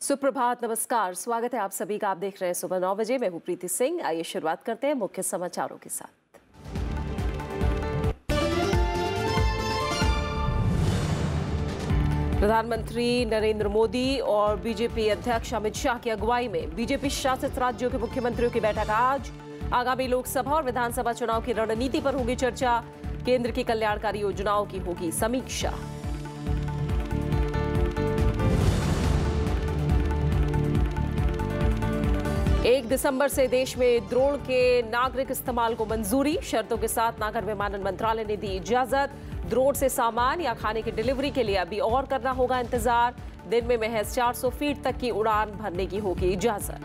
सुप्रभात, नमस्कार। स्वागत है आप सभी का। आप देख रहे हैं सुबह 9 बजे। मैं हूं प्रीति सिंह। आइए शुरुआत करते हैं मुख्य समाचारों के साथ। प्रधानमंत्री नरेंद्र मोदी और बीजेपी अध्यक्ष अमित शाह की अगुवाई में बीजेपी शासित राज्यों के मुख्यमंत्रियों की बैठक आज। आगामी लोकसभा और विधानसभा चुनाव की रणनीति पर होगी चर्चा। केंद्र की कल्याणकारी योजनाओं की होगी समीक्षा। एक दिसंबर से देश में ड्रोन के नागरिक इस्तेमाल को मंजूरी। शर्तों के साथ नागर विमानन मंत्रालय ने दी इजाजत। ड्रोन से सामान या खाने की डिलीवरी के लिए अभी और करना होगा इंतजार। दिन में महज 400 फीट तक की उड़ान भरने की होगी इजाजत।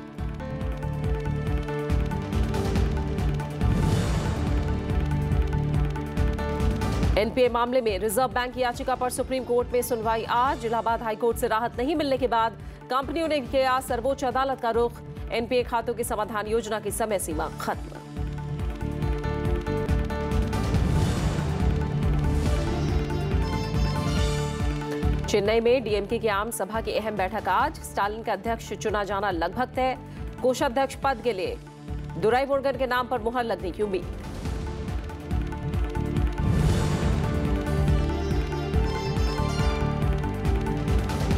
एनपीए मामले में रिजर्व बैंक की याचिका पर सुप्रीम कोर्ट में सुनवाई आज। इलाहाबाद हाईकोर्ट से राहत नहीं मिलने के बाद कंपनियों ने किया सर्वोच्च अदालत का रुख। एनपीए खातों की समाधान योजना की समय सीमा खत्म। चेन्नई में डीएमके की आम सभा की अहम बैठक आज। स्टालिन का अध्यक्ष चुना जाना लगभग तय। कोषाध्यक्ष पद के लिए दुराईमुरुगन के नाम पर मुहर लगने की उम्मीद।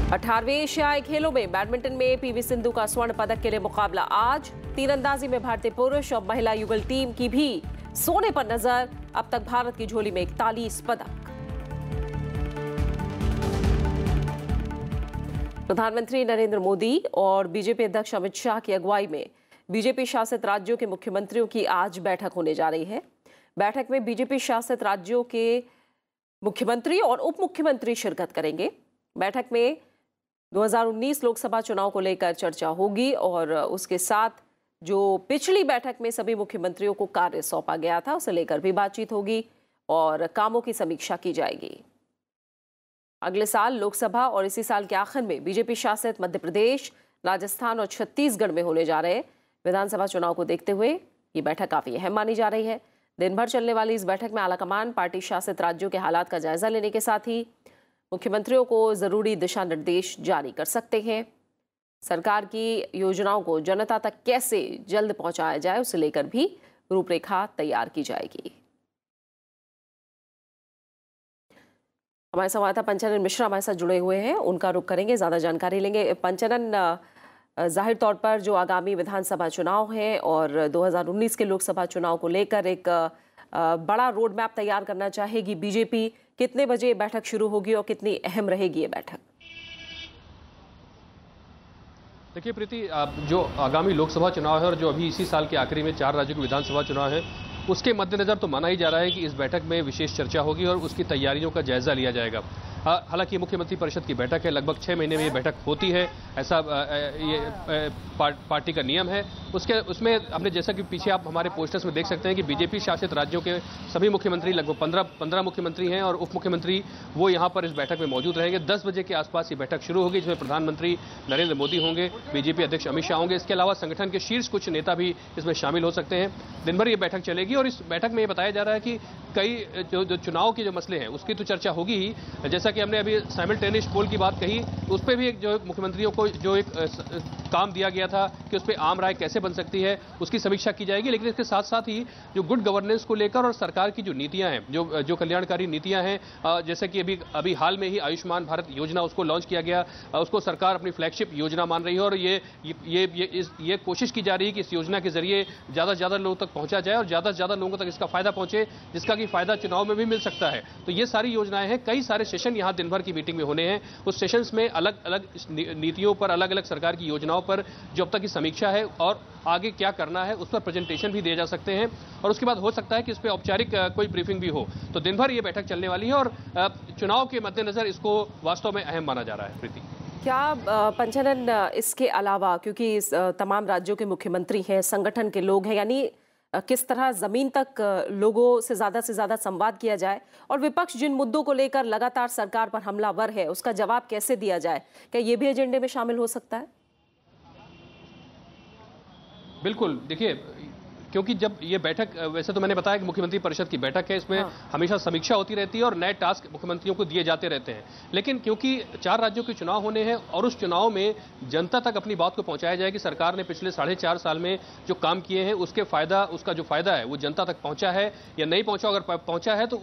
अठारहवें एशियाई खेलों में बैडमिंटन में पीवी सिंधु का स्वर्ण पदक के लिए मुकाबला आज। तीरंदाजी में भारतीय पुरुष और महिला युगल टीम की भी सोने पर नजर। अब तक भारत की झोली में 41 पदक। प्रधानमंत्री नरेंद्र मोदी और बीजेपी अध्यक्ष अमित शाह की अगुवाई में बीजेपी शासित राज्यों के मुख्यमंत्रियों की आज बैठक होने जा रही है। बैठक में बीजेपी शासित राज्यों के मुख्यमंत्री और उप मुख्यमंत्री शिरकत करेंगे। बैठक में 2019 लोकसभा चुनाव को लेकर चर्चा होगी और उसके साथ जो पिछली बैठक में सभी मुख्यमंत्रियों को कार्य सौंपा गया था उसे लेकर भी बातचीत होगी और कामों की समीक्षा की जाएगी। अगले साल लोकसभा और इसी साल के आखिर में बीजेपी शासित मध्य प्रदेश, राजस्थान और छत्तीसगढ़ में होने जा रहे विधानसभा चुनाव को देखते हुए ये बैठक काफी अहम मानी जा रही है। दिन भर चलने वाली इस बैठक में आलाकमान पार्टी शासित राज्यों के हालात का जायजा लेने के साथ ही मुख्यमंत्रियों को जरूरी दिशा निर्देश जारी कर सकते हैं। सरकार की योजनाओं को जनता तक कैसे जल्द पहुंचाया जाए उसे लेकर भी रूपरेखा तैयार की जाएगी। हमारे संवाददाता पंचानन मिश्रा हमारे साथ जुड़े हुए हैं, उनका रुख करेंगे, ज्यादा जानकारी लेंगे। पंचानन, जाहिर तौर पर जो आगामी विधानसभा चुनाव है और 2019 के लोकसभा चुनाव को लेकर एक बड़ा रोड मैप तैयार करना चाहेगी बीजेपी। कितने बजे बैठक शुरू होगी और कितनी अहम रहेगी ये बैठक? देखिए प्रीति, जो आगामी लोकसभा चुनाव है और जो अभी इसी साल के आखिरी में 4 राज्यों के विधानसभा चुनाव है उसके मद्देनजर तो माना ही जा रहा है कि इस बैठक में विशेष चर्चा होगी और उसकी तैयारियों का जायजा लिया जाएगा। हालांकि मुख्यमंत्री परिषद की बैठक है, लगभग 6 महीने में ये बैठक होती है, ऐसा ये पार्टी का नियम है। उसमें हमने जैसा कि पीछे आप हमारे पोस्टर्स में देख सकते हैं कि बीजेपी शासित राज्यों के सभी मुख्यमंत्री, लगभग 15 मुख्यमंत्री हैं और उप मुख्यमंत्री वो यहाँ पर इस बैठक में मौजूद रहेंगे। 10 बजे के आसपास ये बैठक शुरू होगी, जिसमें प्रधानमंत्री नरेंद्र मोदी होंगे, बीजेपी अध्यक्ष अमित शाह होंगे। इसके अलावा संगठन के शीर्ष कुछ नेता भी इसमें शामिल हो सकते हैं। दिन भर ये बैठक चलेगी और इस बैठक में ये बताया जा रहा है कि कई जो चुनाव के जो मसले हैं उसकी तो चर्चा होगी ही। जैसा कि हमने अभी साइमल्टेनियस पोल की बात कही, उस पर भी एक जो मुख्यमंत्रियों को जो एक काम दिया गया था कि उस पर आम राय कैसे बन सकती है उसकी समीक्षा की जाएगी। लेकिन इसके साथ साथ ही जो गुड गवर्नेंस को लेकर और सरकार की जो नीतियां हैं, जो कल्याणकारी नीतियां हैं, जैसे कि अभी हाल में ही आयुष्मान भारत योजना उसको लॉन्च किया गया, उसको सरकार अपनी फ्लैगशिप योजना मान रही है और ये कोशिश की जा रही है कि इस योजना के जरिए ज्यादा से ज्यादा लोगों तक पहुंचा जाए और ज्यादा से ज्यादा लोगों तक इसका फायदा पहुंचे, जिसका कि फायदा चुनाव में भी मिल सकता है। तो ये सारी योजनाएं हैं। कई सारे सेशन यहां दिन भर की मीटिंग में होने हैं। उस सेशंस में अलग अलग नीतियों पर, अलग अलग सरकार की योजनाओं पर जो अब तक की समीक्षा है और आगे क्या करना है उस पर प्रेजेंटेशन भी दिए जा सकते हैं और उसके बाद हो सकता है कि इस पर औपचारिक कोई ब्रीफिंग भी हो। तो दिन भर ये बैठक चलने वाली है और चुनाव के मद्देनजर इसको वास्तव में अहम माना जा रहा है। प्रीति, क्या पंचानन, इसके अलावा क्योंकि तमाम राज्यों के मुख्यमंत्री हैं, संगठन के लोग हैं, यानी किस तरह जमीन तक लोगों से ज्यादा संवाद किया जाए और विपक्ष जिन मुद्दों को लेकर लगातार सरकार पर हमलावर है उसका जवाब कैसे दिया जाए, क्या ये भी एजेंडे में शामिल हो सकता है? बिल्कुल। देखिए, क्योंकि जब ये बैठक, वैसे तो मैंने बताया कि मुख्यमंत्री परिषद की बैठक है, इसमें हमेशा समीक्षा होती रहती है और नए टास्क मुख्यमंत्रियों को दिए जाते रहते हैं। लेकिन क्योंकि 4 राज्यों के चुनाव होने हैं और उस चुनाव में जनता तक अपनी बात को पहुंचाया जाए कि सरकार ने पिछले 4.5 साल में जो काम किए हैं उसका जो फायदा है वो जनता तक पहुंचा है या नहीं पहुंचा। अगर पहुंचा है तो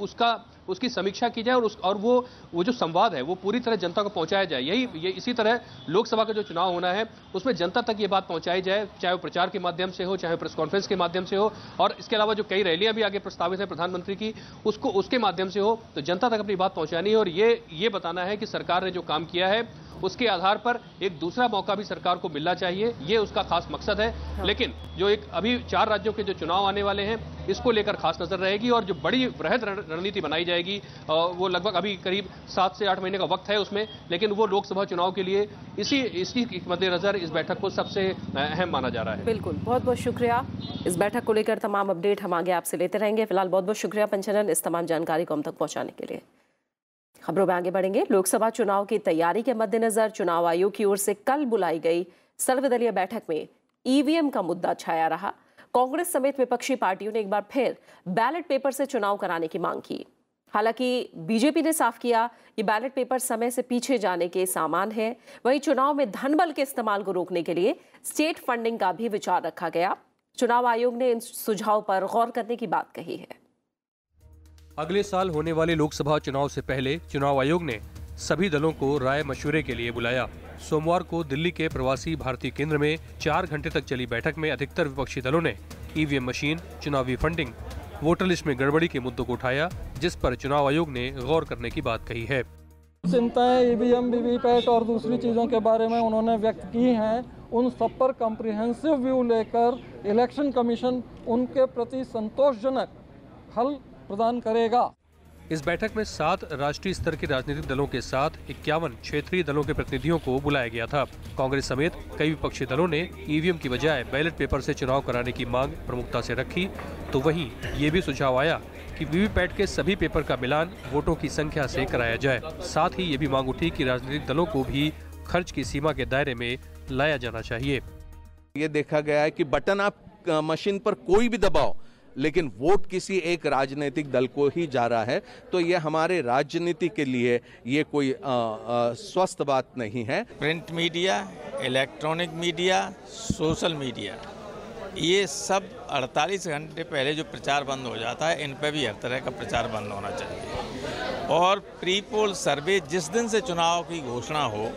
उसकी समीक्षा की जाए और वो जो संवाद है वो पूरी तरह जनता को पहुंचाया जाए। ये इसी तरह लोकसभा का जो चुनाव होना है उसमें जनता तक ये बात पहुंचाई जाए, चाहे वो प्रचार के माध्यम से हो, चाहे प्रेस कॉन्फ्रेंस के माध्यम से हो, और इसके अलावा जो कई रैलियां भी आगे प्रस्तावित है प्रधानमंत्री की, उसके माध्यम से हो। तो जनता तक अपनी बात पहुंचानी है और ये बताना है कि सरकार ने जो काम किया है उसके आधार पर एक दूसरा मौका भी सरकार को मिलना चाहिए, ये उसका खास मकसद है। लेकिन जो एक अभी 4 राज्यों के जो चुनाव आने वाले हैं इसको लेकर खास नजर रहेगी और जो बड़ी वृहद रणनीति बनाई जाएगी वो लगभग अभी करीब 7 से 8 महीने का वक्त है उसमें, लेकिन वो लोकसभा चुनाव के लिए इसी के मद्देनजर इस बैठक को सबसे अहम माना जा रहा है। बिल्कुल, बहुत बहुत शुक्रिया। इस बैठक को लेकर तमाम अपडेट हम आगे आपसे लेते रहेंगे। फिलहाल बहुत बहुत शुक्रिया पंचानन, इस तमाम जानकारी को हम तक पहुंचाने के लिए। खबरों में आगे बढ़ेंगे। लोकसभा चुनाव की तैयारी के मद्देनजर चुनाव आयोग की ओर से कल बुलाई गई सर्वदलीय बैठक में ईवीएम का मुद्दा छाया रहा। कांग्रेस समेत विपक्षी पार्टियों ने एक बार फिर बैलेट पेपर से चुनाव कराने की मांग की। हालांकि बीजेपी ने साफ किया कि बैलेट पेपर समय से पीछे जाने के सामान है। वहीं चुनाव में धनबल के इस्तेमाल को रोकने के लिए स्टेट फंडिंग का भी विचार रखा गया। चुनाव आयोग ने इन सुझाव पर गौर करने की बात कही है। अगले साल होने वाले लोकसभा चुनाव से पहले चुनाव आयोग ने सभी दलों को राय मशवरे के लिए बुलाया। सोमवार को दिल्ली के प्रवासी भारतीय केंद्र में 4 घंटे तक चली बैठक में अधिकतर विपक्षी दलों ने ईवीएम मशीन, चुनावी फंडिंग, वोटर लिस्ट में गड़बड़ी के मुद्दों को उठाया, जिस पर चुनाव आयोग ने गौर करने की बात कही है। चिंताएं ईवीएम, वीवीपैट और दूसरी चीज़ों के बारे में उन्होंने व्यक्त की हैं। उन सब पर कॉम्प्रिहेंसिव व्यू लेकर इलेक्शन कमीशन उनके प्रति संतोषजनक हल प्रदान करेगा। इस बैठक में 7 राष्ट्रीय स्तर के राजनीतिक दलों के साथ 51 क्षेत्रीय दलों के प्रतिनिधियों को बुलाया गया था। कांग्रेस समेत कई विपक्षी दलों ने ईवीएम की बजाय बैलेट पेपर से चुनाव कराने की मांग प्रमुखता से रखी। तो वहीं ये भी सुझाव आया कि वीवीपैट के सभी पेपर का मिलान वोटों की संख्या से कराया जाए। साथ ही ये भी मांग उठी कि राजनीतिक दलों को भी खर्च की सीमा के दायरे में लाया जाना चाहिए। ये देखा गया है कि बटन आप मशीन पर कोई भी दबाओ, लेकिन वोट किसी एक राजनीतिक दल को ही जा रहा है, तो ये हमारे राजनीति के लिए ये कोई स्वस्थ बात नहीं है। Print media, electronic media, social media, ये सब 48 घंटे पहले जो प्रचार बंद हो जाता है, इन पे भी हर तरह का प्रचार बंद होना चाहिए। और प्री पोल सर्वे जिस दिन से चुनाव की घोषणा हो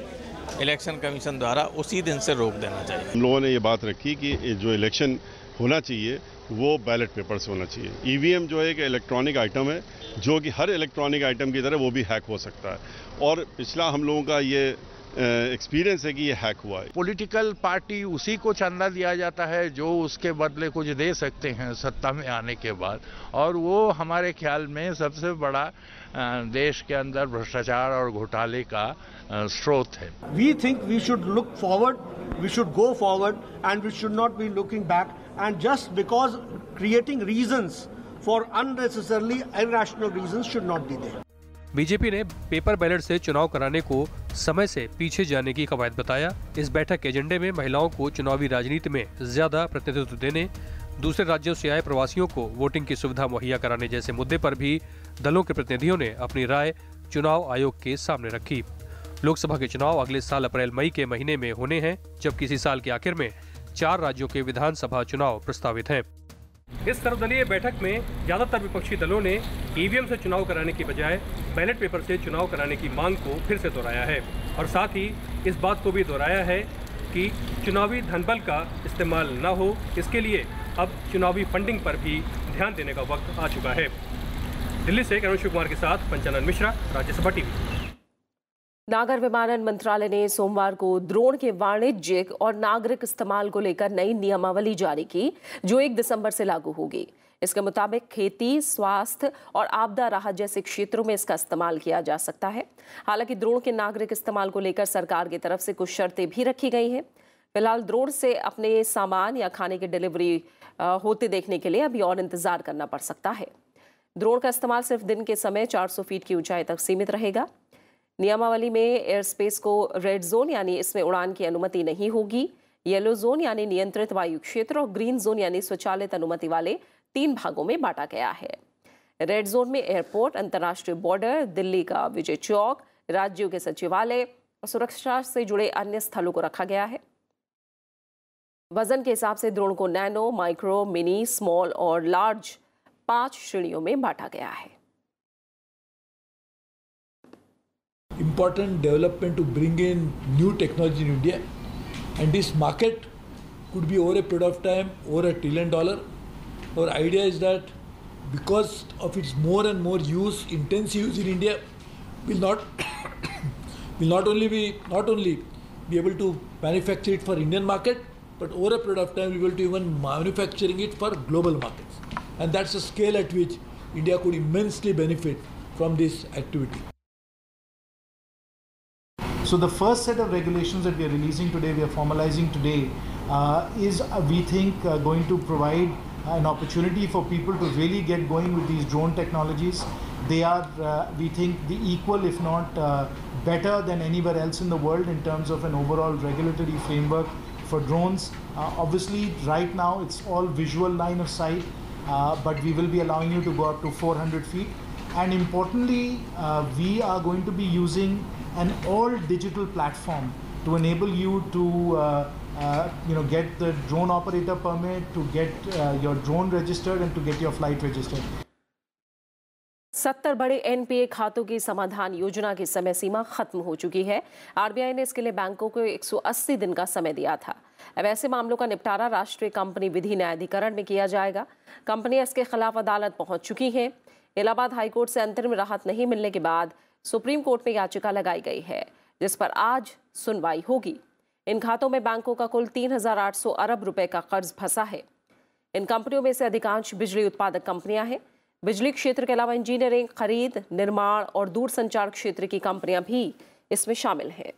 इलेक्शन कमीशन द्वारा, उसी दिन से रोक देना चाहिए। हम लोगों ने ये बात रखी कि जो इलेक्शन होना चाहिए वो बैलेट पेपर से होना चाहिए। ईवीएम जो है एक इलेक्ट्रॉनिक आइटम है, जो कि हर इलेक्ट्रॉनिक आइटम की तरह वो भी हैक हो सकता है और पिछला हम लोगों का ये एक्सपीरियंस है कि ये हैक हुआ है। पॉलिटिकल पार्टी उसी को चंदा दिया जाता है जो उसके बदले कुछ दे सकते हैं सत्ता में आने के बाद, और वो हमारे ख्याल में सबसे बड़ा देश के अंदर भ्रष्टाचार और घोटाले का स्रोत है। We think we should look forward, we should go forward and we should not be looking back, and just because creating reasons for unnecessarily irrational reasons should not be there. BJP ने paper ballot से चुनाव कराने को समय से पीछे जाने की कवायद बताया। इस बैठक के एजेंडे में महिलाओं को चुनावी राजनीति में ज्यादा प्रतिनिधित्व देने, दूसरे राज्यों से आए प्रवासियों को वोटिंग की सुविधा मुहैया कराने जैसे मुद्दे पर भी दलों के प्रतिनिधियों ने अपनी राय चुनाव आयोग के सामने रखी। लोकसभा के चुनाव अगले साल अप्रैल-मई के महीने में होने हैं, जबकि इसी साल के आखिर में 4 राज्यों के विधानसभा चुनाव प्रस्तावित हैं। इस सर्वदलीय बैठक में ज्यादातर विपक्षी दलों ने ईवीएम से चुनाव कराने की बजाय बैलेट पेपर से चुनाव कराने की मांग को फिर से दोहराया है और साथ ही इस बात को भी दोहराया है कि चुनावी धनबल का इस्तेमाल न हो, इसके लिए अब चुनावी फंडिंग पर भी ध्यान देने का वक्त आ चुका है। दिल्ली से करुण कुमार के साथ पंचानन मिश्रा, राज्यसभा टीवी। नागर विमानन मंत्रालय ने सोमवार को ड्रोन के वाणिज्यिक और नागरिक इस्तेमाल को लेकर नई नियमावली जारी की, जो 1 दिसंबर से लागू होगी। इसके मुताबिक खेती, स्वास्थ्य और आपदा राहत जैसे क्षेत्रों में इसका इस्तेमाल किया जा सकता है। हालांकि ड्रोन के नागरिक इस्तेमाल को लेकर सरकार की तरफ से कुछ शर्तें भी रखी गई हैं। फिलहाल ड्रोन से अपने सामान या खाने की डिलीवरी होते देखने के लिए अभी और इंतजार करना पड़ सकता है। ड्रोन का इस्तेमाल सिर्फ दिन के समय 400 फीट की ऊंचाई तक सीमित रहेगा। नियमावली में एयर स्पेस को रेड जोन यानी इसमें उड़ान की अनुमति नहीं होगी। येलो जोन यानी नियंत्रित वायु क्षेत्र और ग्रीन जोन यानी स्वचालित अनुमति वाले 3 भागों में बांटा गया है। रेड जोन में एयरपोर्ट, अंतर्राष्ट्रीय बॉर्डर, दिल्ली का विजय चौक, राज्यों के सचिवालय और सुरक्षा से जुड़े अन्य स्थलों को रखा गया है। वजन के हिसाब से ड्रोन को नैनो, माइक्रो, मिनी, स्मॉल और लार्ज 5 श्रेणियों में बांटा गया है। Important development to bring in new technology in India, and this market could be over a period of time over $1 trillion. Our idea is that because of its more and more use, intense use in India, will not only be able to manufacture it for Indian market, but over a period of time we will be even manufacturing it for global markets, and that's the scale at which India could immensely benefit from this activity. So the first set of regulations that we are releasing today, we are formalizing today, is we think going to provide an opportunity for people to really get going with these drone technologies. They are, we think, the equal, if not better than anywhere else in the world in terms of an overall regulatory framework for drones. Obviously, right now it's all visual line of sight, but we will be allowing you to go up to 400 feet. And importantly, we are going to be using an all-digital platform to enable you to get the drone operator permit, to get your drone registered and to get your flight registered. 70 बड़े NPA खातों की समाधान योजना की समय सीमा खत्म हो चुकी है। आरबीआई ने इसके लिए बैंकों को 180 दिन का समय दिया था। अब ऐसे मामलों का निपटारा राष्ट्रीय कंपनी विधि न्यायाधिकरण में किया जाएगा। कंपनियां इसके खिलाफ अदालत पहुंच चुकी हैं। इलाहाबाद हाईकोर्ट से अंतरिम राहत नहीं मिलने के बाद सुप्रीम कोर्ट में याचिका लगाई गई है, जिस पर आज सुनवाई होगी। इन खातों में बैंकों का कुल 3,800 अरब रुपए का कर्ज फंसा है। इन कंपनियों में से अधिकांश बिजली उत्पादक कंपनियां हैं। बिजली क्षेत्र के अलावा इंजीनियरिंग, खरीद, निर्माण और दूरसंचार क्षेत्र की कंपनियां भी इसमें शामिल हैं।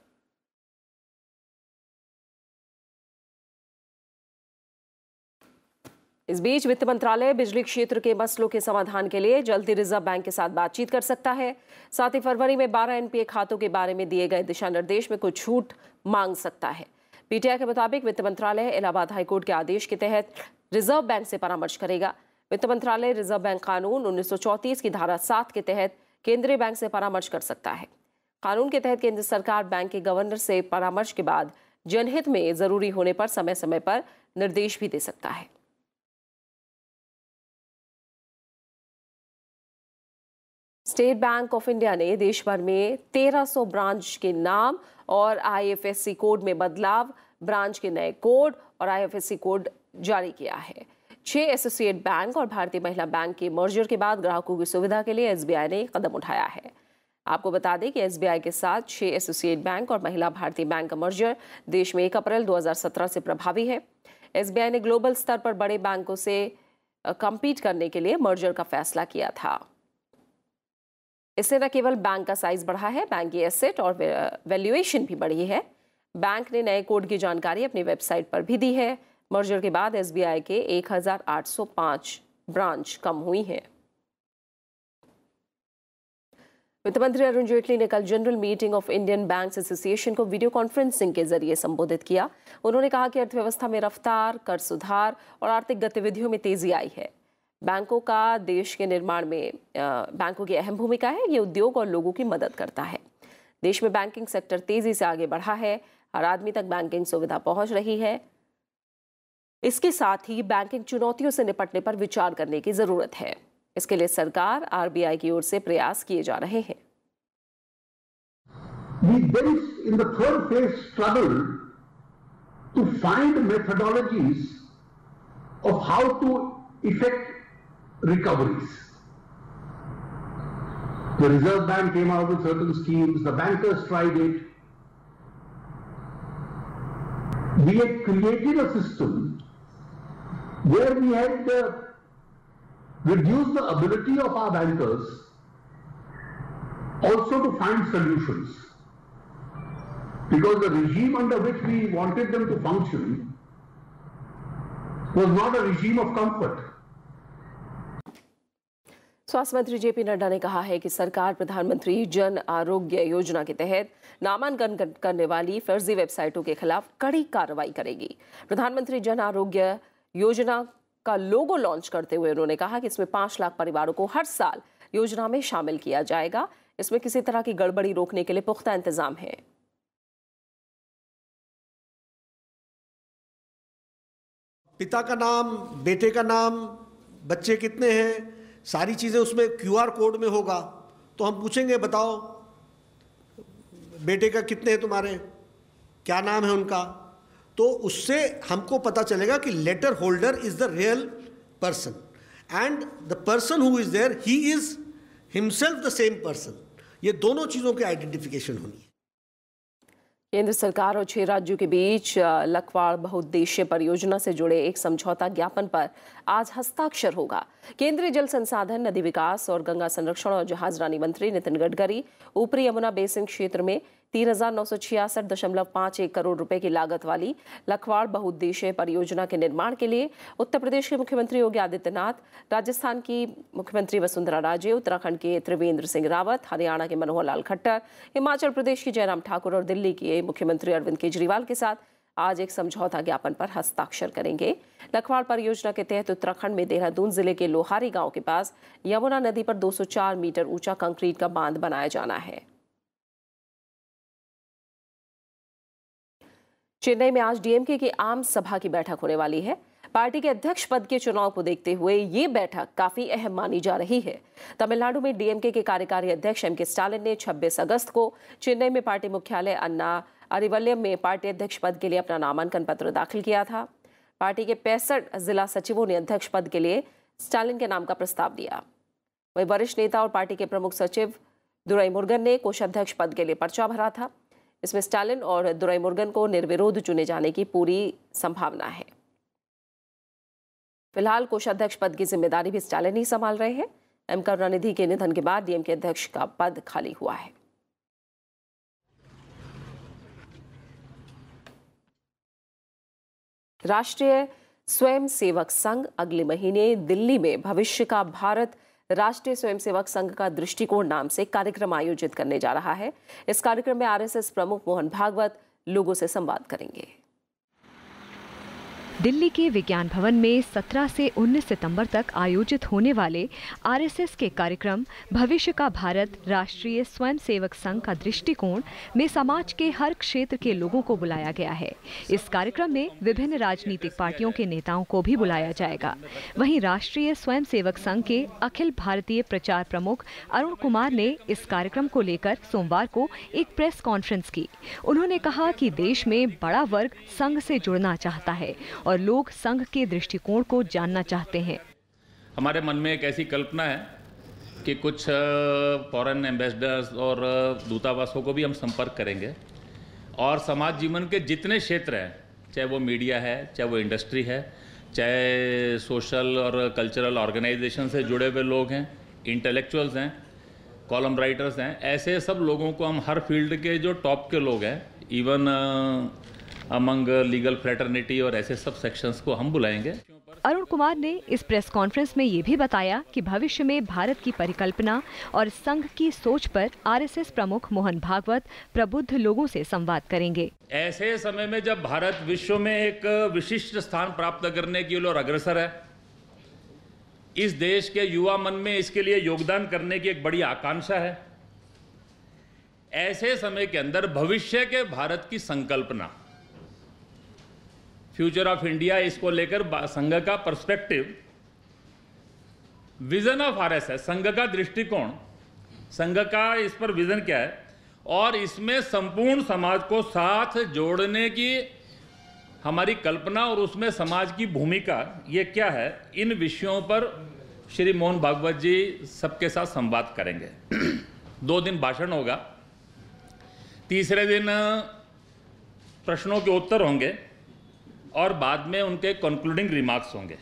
इस बीच वित्त मंत्रालय बिजली क्षेत्र के मसलों के समाधान के लिए जल्द ही रिजर्व बैंक के साथ बातचीत कर सकता है। साथ ही फरवरी में 12 एनपीए खातों के बारे में दिए गए दिशा निर्देश में कुछ छूट मांग सकता है। पीटीआई के मुताबिक वित्त मंत्रालय इलाहाबाद हाईकोर्ट के आदेश के तहत रिजर्व बैंक से परामर्श करेगा। वित्त मंत्रालय रिजर्व बैंक कानून 1934 की धारा 7 के तहत केंद्रीय बैंक से परामर्श कर सकता है। कानून के तहत केंद्र सरकार बैंक के गवर्नर से परामर्श के बाद जनहित में जरूरी होने पर समय समय पर निर्देश भी दे सकता है। स्टेट बैंक ऑफ इंडिया ने देश भर में 1300 ब्रांच के नाम और आईएफएससी कोड में बदलाव, ब्रांच के नए कोड और आईएफएससी कोड जारी किया है। 6 एसोसिएट बैंक और भारतीय महिला बैंक के मर्जर के बाद ग्राहकों की सुविधा के लिए एसबीआई ने कदम उठाया है। आपको बता दें कि एसबीआई के साथ 6 एसोसिएट बैंक और महिला भारतीय बैंक का मर्जर देश में 1 अप्रैल 2017 से प्रभावी है। एसबीआई ने ग्लोबल स्तर पर बड़े बैंकों से कम्पीट करने के लिए मर्जर का फैसला किया था। इससे न केवल बैंक का साइज बढ़ा है, बैंक की एसेट और वैल्यूएशन भी बढ़ी है। बैंक ने नए कोड की जानकारी अपनी वेबसाइट पर भी दी है। मर्जर के बाद एसबीआई के 1805 ब्रांच कम हुई हैं। वित्त मंत्री अरुण जेटली ने कल general meeting of Indian banks association को वीडियो कॉन्फ्रेंसिंग के जरिए संबोधित किया। उन्होंने कहा कि अर्थव्यवस्था में रफ्तार, कर सुधार और आर्थिक गतिविधियों में तेजी आई है। बैंकों का देश के निर्माण में बैंकों की अहम भूमिका है। ये उद्योग और लोगों की मदद करता है। देश में बैंकिंग सेक्टर तेजी से आगे बढ़ा है। हर आदमी तक बैंकिंग सुविधा पहुंच रही है। इसके साथ ही बैंकिंग चुनौतियों से निपटने पर विचार करने की जरूरत है। इसके लिए सरकार, आरबीआई की ओर से प्रयास किए जा रहे हैं। We then in the third phase struggle to find methodologies of how to effect recoveries. The Reserve Bank came out with certain schemes, the bankers tried it. We had created a system where we had reduced the ability of our bankers also to find solutions. Because the regime under which we wanted them to function was not a regime of comfort. स्वास्थ्य मंत्री JP Nadda ने कहा है कि सरकार प्रधानमंत्री जन आरोग्य योजना के तहत नामांकन करने वाली फर्जी वेबसाइटों के खिलाफ कड़ी कार्रवाई करेगी। प्रधानमंत्री जन आरोग्य योजना का लोगो लॉन्च करते हुए उन्होंने कहा कि इसमें 5 लाख परिवारों को हर साल योजना में शामिल किया जाएगा। इसमें किसी तरह की गड़बड़ी रोकने के लिए पुख्ता इंतजाम है। पिता का नाम, बेटे का नाम, बच्चे कितने हैं, सारी चीज़ें उसमें QR कोड में होगा। तो हम पूछेंगे, बताओ बेटे का कितने हैं तुम्हारे, क्या नाम है उनका, तो उससे हमको पता चलेगा कि letter holder is the real person and the person who is there he is himself the same person. ये दोनों चीज़ों की आइडेंटिफिकेशन होनी है। केंद्र सरकार और 6 राज्यों के बीच लखवाड़ बहुउद्देशीय परियोजना से जुड़े एक समझौता ज्ञापन पर आज हस्ताक्षर होगा। केंद्रीय जल संसाधन, नदी विकास और गंगा संरक्षण और जहाजरानी मंत्री नितिन गडकरी ऊपरी यमुना बेसिन क्षेत्र में 3,966.51 करोड़ रुपए की लागत वाली लखवाड़ बहुउद्देशीय परियोजना के निर्माण के लिए उत्तर प्रदेश के मुख्यमंत्री योगी आदित्यनाथ, राजस्थान की मुख्यमंत्री वसुंधरा राजे, उत्तराखंड के त्रिवेंद्र सिंह रावत, हरियाणा के मनोहर लाल खट्टर, हिमाचल प्रदेश की जयराम ठाकुर और दिल्ली के मुख्यमंत्री अरविंद केजरीवाल के साथ आज एक समझौता ज्ञापन पर हस्ताक्षर करेंगे। लखवाड़ परियोजना के तहत उत्तराखंड में देहरादून जिले के लोहारी गांव के पास यमुना नदी पर 204 मीटर ऊंचा कंक्रीट का बांध बनाया जाना है। चेन्नई में आज डीएमके की आम सभा की बैठक होने वाली है। पार्टी के अध्यक्ष पद के चुनाव को देखते हुए ये बैठक काफी अहम मानी जा रही है। तमिलनाडु में डीएमके के कार्यकारी अध्यक्ष एमके स्टालिन ने 26 अगस्त को चेन्नई में पार्टी मुख्यालय अन्ना अरिवल्यम में पार्टी अध्यक्ष पद के लिए अपना नामांकन पत्र दाखिल किया था। पार्टी के 65 जिला सचिवों ने अध्यक्ष पद के लिए स्टालिन के नाम का प्रस्ताव दिया। वहीं वरिष्ठ नेता और पार्टी के प्रमुख सचिव दुराईमुरुगन ने कोषाध्यक्ष पद के लिए पर्चा भरा था। इसमें स्टालिन और दुराईमुरुगन को निर्विरोध चुने जाने की पूरी संभावना है। फिलहाल कोषाध्यक्ष पद की जिम्मेदारी भी स्टालिन ही संभाल रहे हैं। एम करुणानिधि के निधन के बाद डीएमके अध्यक्ष का पद खाली हुआ है। राष्ट्रीय स्वयंसेवक संघ अगले महीने दिल्ली में भविष्य का भारत राष्ट्रीय स्वयंसेवक संघ का दृष्टिकोण नाम से कार्यक्रम आयोजित करने जा रहा है। इस कार्यक्रम में आरएसएस प्रमुख मोहन भागवत लोगों से संवाद करेंगे। दिल्ली के विज्ञान भवन में 17 से 19 सितंबर तक आयोजित होने वाले आरएसएस के कार्यक्रम भविष्य का भारत राष्ट्रीय स्वयंसेवक संघ का दृष्टिकोण में समाज के हर क्षेत्र के लोगों को बुलाया गया है। इस कार्यक्रम में विभिन्न राजनीतिक पार्टियों के नेताओं को भी बुलाया जाएगा। वहीं राष्ट्रीय स्वयंसेवक संघ के अखिल भारतीय प्रचार प्रमुख अरुण कुमार ने इस कार्यक्रम को लेकर सोमवार को एक प्रेस कॉन्फ्रेंस की। उन्होंने कहा कि देश में बड़ा वर्ग संघ से जुड़ना चाहता है और लोग संघ के दृष्टिकोण को जानना चाहते हैं। हमारे मन में एक ऐसी कल्पना है कि कुछ फॉरेन एम्बेसडर्स और दूतावासों को भी हम संपर्क करेंगे और समाज जीवन के जितने क्षेत्र हैं, चाहे वो मीडिया है, चाहे वो इंडस्ट्री है, चाहे सोशल और कल्चरल ऑर्गेनाइजेशन से जुड़े हुए लोग हैं, इंटेलेक्चुअल्स हैं, कॉलम राइटर्स हैं, ऐसे सब लोगों को हम हर फील्ड के जो टॉप के लोग हैं, इवन अमंग लीगल फ्रेटर्निटी और ऐसे सब सेक्शंस को हम बुलाएंगे। अरुण कुमार ने इस प्रेस कॉन्फ्रेंस में ये भी बताया कि भविष्य में भारत की परिकल्पना और संघ की सोच पर आरएसएस प्रमुख मोहन भागवत प्रबुद्ध लोगों से संवाद करेंगे। ऐसे समय में जब भारत विश्व में एक विशिष्ट स्थान प्राप्त करने की ओर अग्रसर है, इस देश के युवा मन में इसके लिए योगदान करने की एक बड़ी आकांक्षा है। ऐसे समय के अंदर भविष्य के भारत की संकल्पना, फ्यूचर ऑफ इंडिया, इसको लेकर संघ का पर्सपेक्टिव, विजन ऑफ आरएसएस, संघ का दृष्टिकोण, संघ का इस पर विजन क्या है और इसमें संपूर्ण समाज को साथ जोड़ने की हमारी कल्पना और उसमें समाज की भूमिका ये क्या है, इन विषयों पर श्री मोहन भागवत जी सबके साथ संवाद करेंगे। 2 दिन भाषण होगा, तीसरे दिन प्रश्नों के उत्तर होंगे और बाद में उनके कंक्लूडिंग रिमार्क्स होंगे।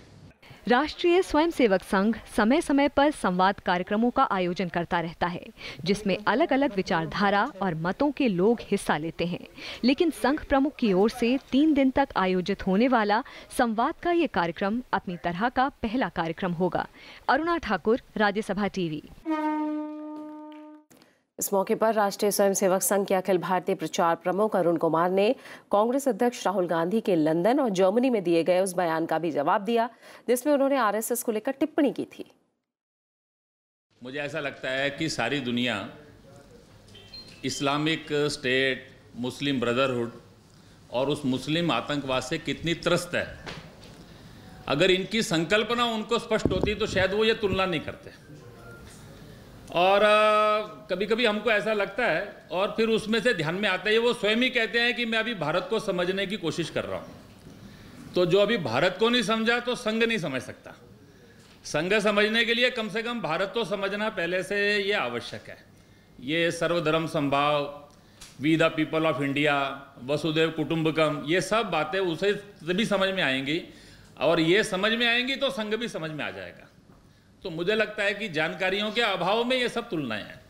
राष्ट्रीय स्वयंसेवक संघ समय समय पर संवाद कार्यक्रमों का आयोजन करता रहता है, जिसमें अलग अलग विचारधारा और मतों के लोग हिस्सा लेते हैं। लेकिन संघ प्रमुख की ओर से 3 दिन तक आयोजित होने वाला संवाद का ये कार्यक्रम अपनी तरह का पहला कार्यक्रम होगा। अरुणा ठाकुर, राज्यसभा टीवी। इस मौके पर राष्ट्रीय स्वयंसेवक संघ के अखिल भारतीय प्रचार प्रमुख अरुण कुमार ने कांग्रेस अध्यक्ष राहुल गांधी के लंदन और जर्मनी में दिए गए उस बयान का भी जवाब दिया जिसमें उन्होंने आरएसएस को लेकर टिप्पणी की थी। मुझे ऐसा लगता है कि सारी दुनिया इस्लामिक स्टेट, मुस्लिम ब्रदरहुड और उस मुस्लिम आतंकवाद से कितनी त्रस्त है। अगर इनकी संकल्पना उनको स्पष्ट होती तो शायद वो ये तुलना नहीं करते। और कभी कभी हमको ऐसा लगता है और फिर उसमें से ध्यान में आता है, वो स्वयं ही कहते हैं कि मैं अभी भारत को समझने की कोशिश कर रहा हूँ। तो जो अभी भारत को नहीं समझा तो संघ नहीं समझ सकता। संघ समझने के लिए कम से कम भारत तो समझना पहले से ये आवश्यक है। ये सर्वधर्म समभाव, we the people of India, वसुदेव कुटुंबकम, ये सब बातें उसे तभी समझ में आएंगी और ये समझ में आएंगी तो संघ भी समझ में आ जाएगा। तो मुझे लगता है कि जानकारियों के अभाव में ये सब तुलनाएं हैं।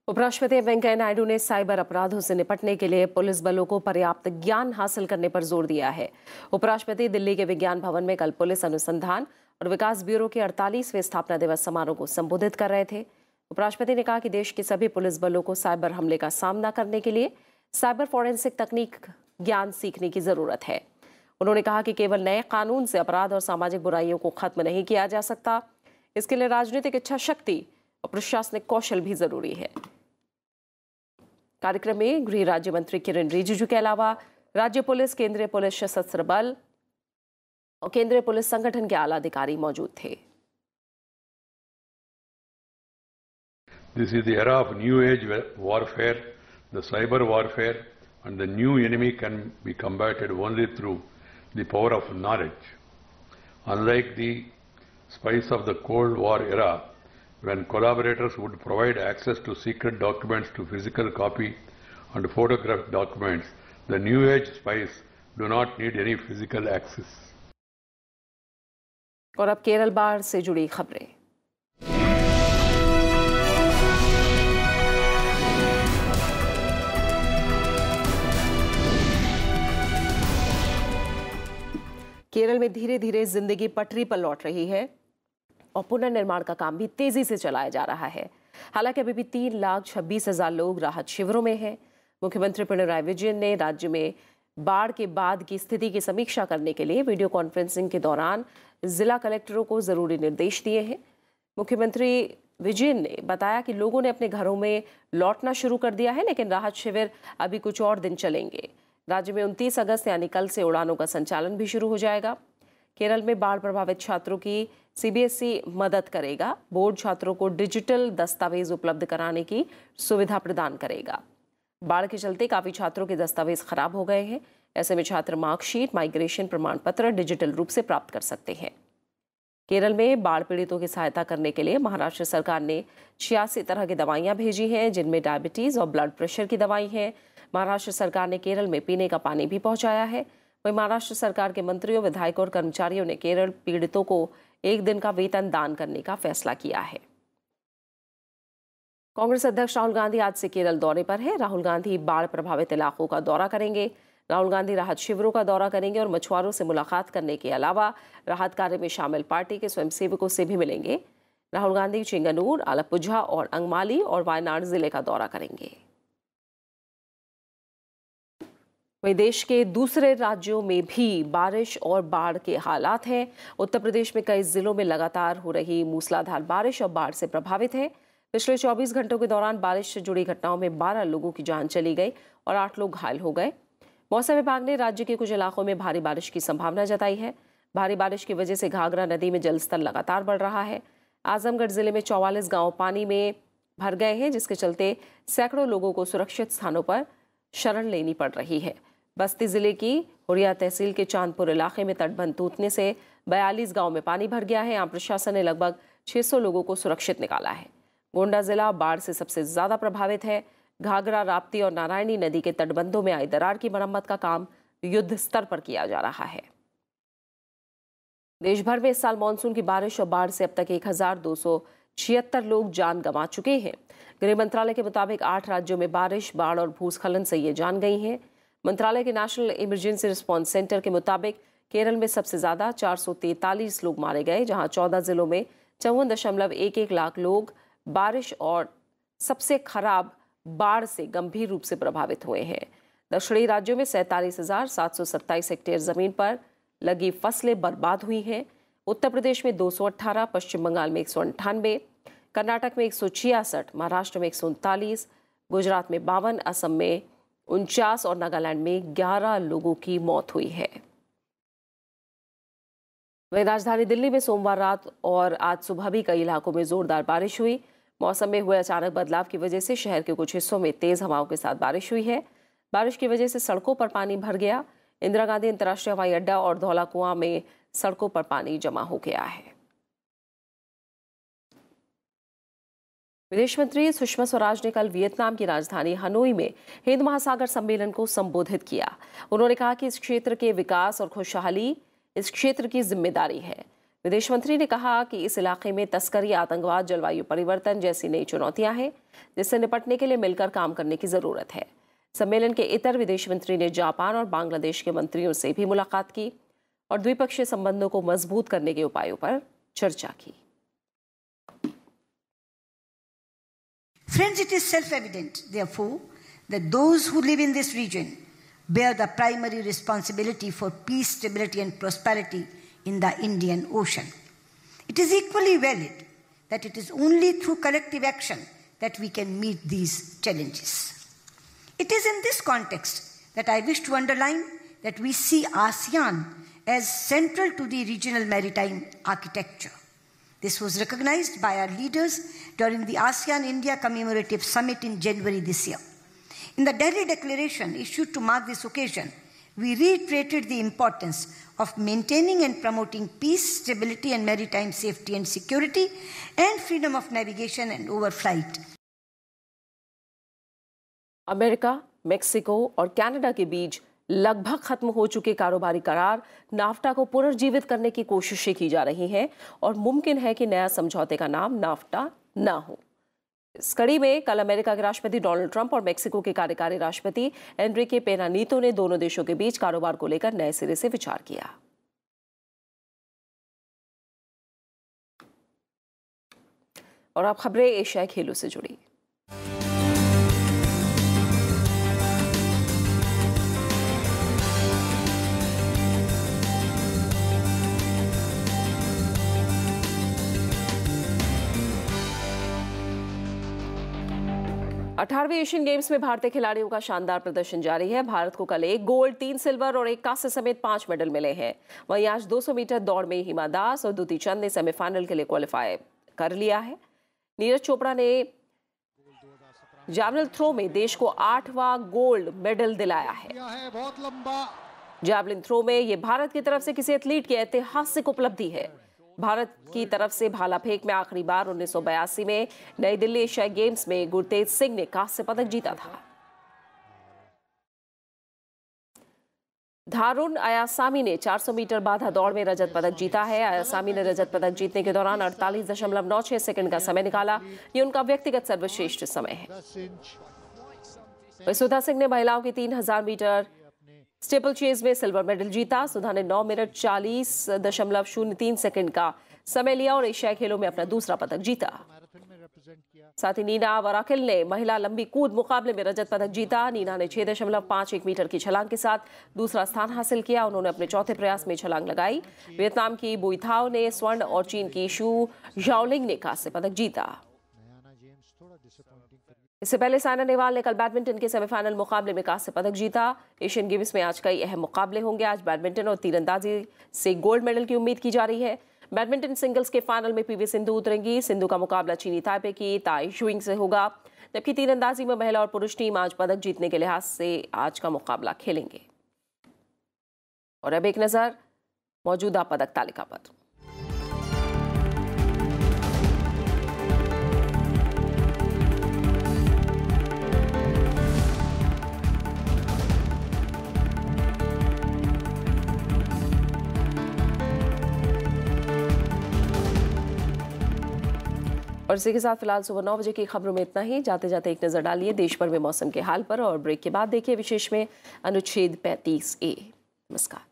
उपराष्ट्रपति वेंकैया नायडू ने साइबर अपराधों से निपटने के लिए पुलिस बलों को पर्याप्त ज्ञान हासिल करने पर जोर दिया है। उपराष्ट्रपति दिल्ली के विज्ञान भवन में कल पुलिस अनुसंधान और विकास ब्यूरो के 48वें स्थापना दिवस समारोह को संबोधित कर रहे थे। उपराष्ट्रपति ने कहा कि देश के सभी पुलिस बलों को साइबर हमले का सामना करने के लिए साइबर फॉरेंसिक तकनीक ज्ञान सीखने की जरूरत है। उन्होंने कहा कि केवल नए कानून से अपराध और सामाजिक बुराइयों को खत्म नहीं किया जा सकता, इसके लिए राजनीतिक इच्छा शक्ति और प्रशासनिक कौशल भी जरूरी है। कार्यक्रम में गृह राज्य मंत्री किरेन रिजिजू के अलावा राज्य पुलिस, केंद्रीय पुलिस सशस्त्र बल और केंद्रीय पुलिस संगठन के आला अधिकारी मौजूद थे। This is the era of new age warfare, the cyber warfare, and the new enemy can be combated only through the power of knowledge. Unlike the spies of the Cold War era, when collaborators would provide access to secret documents to physical copy and photographed documents, the new age spies do not need any physical access. और अब केरल बाढ़ से जुड़ी खबरें। केरल में धीरे धीरे जिंदगी पटरी पर लौट रही है और पुनर्निर्माण का काम भी तेजी से चलाया जा रहा है। हालांकि अभी भी 3,26,000 लोग राहत शिविरों में हैं। मुख्यमंत्री पिनराई विजयन ने राज्य में बाढ़ के बाद की स्थिति की समीक्षा करने के लिए वीडियो कॉन्फ्रेंसिंग के दौरान जिला कलेक्टरों को जरूरी निर्देश दिए हैं। मुख्यमंत्री विजयन ने बताया कि लोगों ने अपने घरों में लौटना शुरू कर दिया है, लेकिन राहत शिविर अभी कुछ और दिन चलेंगे। राज्य में 29 अगस्त यानी कल से उड़ानों का संचालन भी शुरू हो जाएगा। केरल में बाढ़ प्रभावित छात्रों की सीबीएसई मदद करेगा। बोर्ड छात्रों को डिजिटल दस्तावेज उपलब्ध कराने की सुविधा प्रदान करेगा। बाढ़ के चलते काफी छात्रों के दस्तावेज खराब हो गए हैं। ऐसे में छात्र मार्कशीट, माइग्रेशन प्रमाण पत्र डिजिटल रूप से प्राप्त कर सकते हैं। केरल में बाढ़ पीड़ितों की सहायता करने के लिए महाराष्ट्र सरकार ने 86 तरह की दवाइयां भेजी हैं, जिनमें डायबिटीज और ब्लड प्रेशर की दवाई है। महाराष्ट्र सरकार ने केरल में पीने का पानी भी पहुंचाया है। वहीं महाराष्ट्र सरकार के मंत्रियों, विधायकों और कर्मचारियों ने केरल पीड़ितों को 1 दिन का वेतन दान करने का फैसला किया है। कांग्रेस अध्यक्ष राहुल गांधी आज से केरल दौरे पर है। राहुल गांधी बाढ़ प्रभावित इलाकों का दौरा करेंगे। राहुल गांधी राहत शिविरों का दौरा करेंगे और मछुआरों से मुलाकात करने के अलावा राहत कार्य में शामिल पार्टी के स्वयंसेवकों से भी मिलेंगे। राहुल गांधी चिंगनूर, आलप्पुझा और अंगमाली और वायनाड जिले का दौरा करेंगे। वहीं देश के दूसरे राज्यों में भी बारिश और बाढ़ के हालात हैं। उत्तर प्रदेश में कई जिलों में लगातार हो रही मूसलाधार बारिश और बाढ़ से प्रभावित है। पिछले 24 घंटों के दौरान बारिश से जुड़ी घटनाओं में 12 लोगों की जान चली गई और 8 लोग घायल हो गए। मौसम विभाग ने राज्य के कुछ इलाकों में भारी बारिश की संभावना जताई है। भारी बारिश की वजह से घाघरा नदी में जलस्तर लगातार बढ़ रहा है। आजमगढ़ जिले में 44 गांव पानी में भर गए हैं, जिसके चलते सैकड़ों लोगों को सुरक्षित स्थानों पर शरण लेनी पड़ रही है। बस्ती जिले की हुरिया तहसील के चांदपुर इलाके में तटबंध टूटने से 42 गांव में पानी भर गया है। यहाँ प्रशासन ने लगभग 600 लोगों को सुरक्षित निकाला है। गोंडा जिला बाढ़ से सबसे ज्यादा प्रभावित है। घाघरा, राप्ती और नारायणी नदी के तटबंधों में आई दरार की मरम्मत का काम युद्ध स्तर पर किया जा रहा है। देश भर में इस साल मानसून की बारिश और बाढ़ से अब तक 1276 लोग जान गंवा चुके हैं। गृह मंत्रालय के मुताबिक 8 राज्यों में बारिश, बाढ़ और भूस्खलन से ये जान गई हैं। मंत्रालय के नेशनल इमरजेंसी रिस्पांस सेंटर के मुताबिक केरल में सबसे ज्यादा 443 लोग मारे गए, जहां 14 जिलों में 54.11 लाख लोग बारिश और सबसे खराब बाढ़ से गंभीर रूप से प्रभावित हुए हैं। दक्षिणी राज्यों में 47,727 हेक्टेयर जमीन पर लगी फसलें बर्बाद हुई हैं। उत्तर प्रदेश में 218, पश्चिम बंगाल में 198, कर्नाटक में 166, महाराष्ट्र में 139, गुजरात में 52, असम में 49 और नागालैंड में 11 लोगों की मौत हुई है। वहीं राजधानी दिल्ली में सोमवार रात और आज सुबह भी कई इलाकों में जोरदार बारिश हुई। मौसम में हुए अचानक बदलाव की वजह से शहर के कुछ हिस्सों में तेज हवाओं के साथ बारिश हुई है। बारिश की वजह से सड़कों पर पानी भर गया। इंदिरा गांधी अंतर्राष्ट्रीय हवाई अड्डा और धौला कुआं में सड़कों पर पानी जमा हो गया है। विदेश मंत्री सुषमा स्वराज ने कल वियतनाम की राजधानी हनोई में हिंद महासागर सम्मेलन को संबोधित किया। उन्होंने कहा कि इस क्षेत्र के विकास और खुशहाली इस क्षेत्र की जिम्मेदारी है। विदेश मंत्री ने कहा कि इस इलाके में तस्करी, आतंकवाद, जलवायु परिवर्तन जैसी नई चुनौतियां हैं, जिससे निपटने के लिए मिलकर काम करने की जरूरत है। सम्मेलन के इतर विदेश मंत्री ने जापान और बांग्लादेश के मंत्रियों से भी मुलाकात की और द्विपक्षीय संबंधों को मजबूत करने के उपायों पर चर्चा की। Friends, it is self-evident, therefore, that those who live in this region bear the primary responsibility for peace, stability, and prosperity in the Indian Ocean. It is equally valid that it is only through collective action that we can meet these challenges. It is in this context that I wish to underline that we see ASEAN as central to the regional maritime architecture. This was recognized by our leaders during the ASEAN-India Commemorative Summit in January this year. In the Delhi Declaration issued to mark this occasion, we reiterated the importance of maintaining and promoting peace, stability, and maritime safety and security, and freedom of navigation and overflight. America, Mexico और Canada के बीच लगभग खत्म हो चुके कारोबारी करार NAFTA को पुनर्जीवित करने की कोशिशें की जा रही हैं और मुमकिन है कि नया समझौते का नाम नाफ्टा ना हो। इस कड़ी में कल अमेरिका के राष्ट्रपति डोनाल्ड ट्रंप और मेक्सिको के कार्यकारी राष्ट्रपति एनरिके पेना नीतो ने दोनों देशों के बीच कारोबार को लेकर नए सिरे से विचार किया। और अब खबरें एशियाई खेलों से जुड़ी। अठारहवें एशियन गेम्स में भारतीय खिलाड़ियों का शानदार प्रदर्शन जारी है। भारत को कल 1 गोल्ड, 3 सिल्वर और 1 कांस्य समेत 5 मेडल मिले हैं। वहीं आज 200 मीटर दौड़ में हिमा दास और दुती चंद ने सेमीफाइनल के लिए क्वालिफाई कर लिया है। नीरज चोपड़ा ने जैवलिन थ्रो में देश को 8वां गोल्ड मेडल दिलाया है। बहुत लंबा जैवलिन थ्रो में ये भारत की तरफ से किसी एथलीट की ऐतिहासिक उपलब्धि है। भारत की तरफ से भाला फेंक में आखिरी बार 1982 में नई दिल्ली एशियाई गेम्स में गुरतेज सिंह ने कांस्य पदक जीता था। धारुन अयासामी ने 400 मीटर बाधा दौड़ में रजत पदक जीता है। अयासामी ने रजत पदक जीतने के दौरान 48.96 सेकंड का समय निकाला। ये उनका व्यक्तिगत सर्वश्रेष्ठ समय है। सुधा सिंह ने महिलाओं की 3000 मीटर स्टेपल चेज में सिल्वर मेडल जीता। सुधा ने 9 मिनट 40.03 सेकंड का समय लिया और एशियाई खेलों में अपना दूसरा पदक जीता। साथ ही नीना वराकिल ने महिला लंबी कूद मुकाबले में रजत पदक जीता। नीना ने 6.51 मीटर की छलांग के साथ दूसरा स्थान हासिल किया। उन्होंने अपने चौथे प्रयास में छलांग लगाई। वियतनाम की बुइथाओ ने स्वर्ण और चीन की शू झाओलिंग ने कांस्य पदक जीता। इससे पहले साइना नेहवाल ने कल बैडमिंटन के सेमीफाइनल मुकाबले में कांस्य पदक जीता। एशियन गेम्स में आज कई अहम मुकाबले होंगे। आज बैडमिंटन और तीरंदाजी से गोल्ड मेडल की उम्मीद की जा रही है। बैडमिंटन सिंगल्स के फाइनल में पीवी सिंधु उतरेंगी। सिंधु का मुकाबला चीनी ताइपे की ताई शुइंग से होगा, जबकि तीरंदाजी में महिला और पुरुष टीम आज पदक जीतने के लिहाज से आज का मुकाबला खेलेंगे। और अब एक नजर मौजूदा पदक तालिका पर। और इसी के साथ फिलहाल सुबह 9 बजे की खबरों में इतना ही। जाते जाते एक नजर डालिए देश भर में मौसम के हाल पर और ब्रेक के बाद देखिए विशेष में अनुच्छेद 35A। नमस्कार।